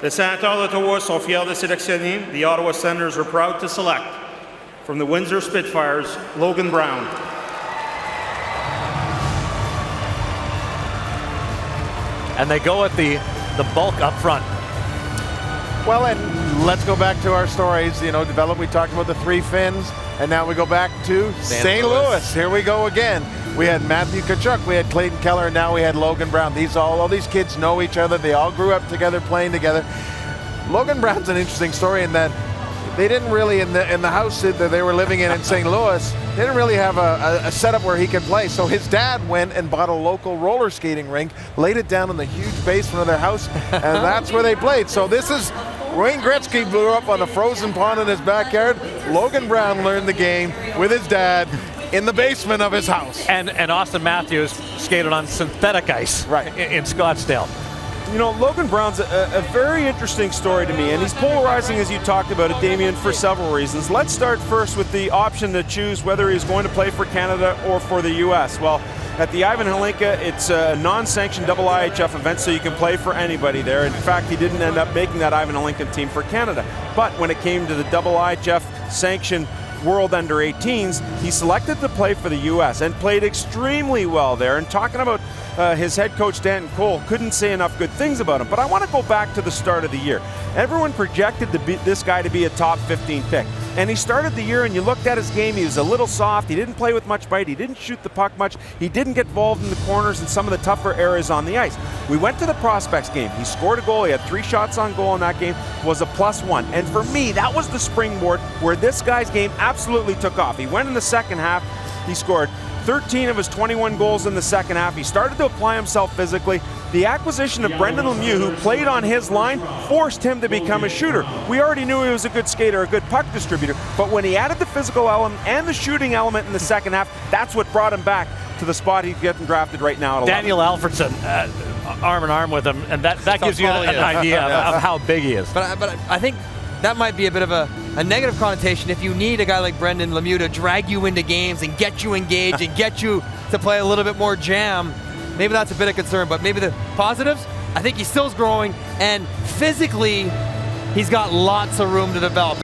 Les sénateurs d'Ottawa sont fiers de sélectionner. The Ottawa Senators are proud to select from the Windsor Spitfires, Logan Brown. And they go at the bulk up front. Well, and let's go back to our stories, develop. We talked about the three Finns, and now we go back to St. Louis. Here we go again. We had Matthew Tkachuk, we had Clayton Keller, and now we had Logan Brown. All these kids know each other. They all grew up together, playing together. Logan Brown's an interesting story in that they didn't really, in the house that they were living in St. Louis, they didn't really have a setup where he could play. So his dad went and bought a local roller skating rink, laid it down in the huge basement of their house, and that's where they played. So this is, Wayne Gretzky blew up on a frozen pond in his backyard. Logan Brown learned the game with his dad in the basement of his house. And Austin Matthews skated on synthetic ice in Scottsdale. Logan Brown's a very interesting story to me, and he's polarizing, as you talked about it, Damien, for several reasons. Let's start first with the option to choose whether he's going to play for Canada or for the U.S. Well, at the Ivan Hlinka, it's a non-sanctioned IIHF event, so you can play for anybody there. In fact, he didn't end up making that Ivan Hlinka team for Canada. But when it came to the IIHF sanctioned World Under-18s, he selected to play for the U.S. and played extremely well there. And talking about his head coach, Danton Cole, couldn't say enough good things about him. But I want to go back to the start of the year. Everyone projected this guy to be a top 15 pick. And he started the year, and you looked at his game, he was a little soft, he didn't play with much bite, he didn't shoot the puck much, he didn't get involved in the corners and some of the tougher areas on the ice. We went to the prospects game, he scored a goal, he had 3 shots on goal in that game, was a +1. And for me, that was the springboard where this guy's game absolutely took off. He went in the second half, he scored 13 of his 21 goals in the second half. He started to apply himself physically. The acquisition of Brendan Lemieux, who played on his line, forced him to become a shooter. We already knew he was a good skater, a good puck distributor, but when he added the physical element and the shooting element in the second half, that's what brought him back to the spot he's getting drafted right now at 11. Daniel Alfredson, arm in arm with him, and that gives you an idea of how big he is. But I think that might be a bit of a negative connotation if you need a guy like Brendan Lemieux to drag you into games and get you engaged and get you to play a little bit more jam. Maybe that's a bit of concern, but maybe the positives, I think he still's growing, and physically, he's got lots of room to develop.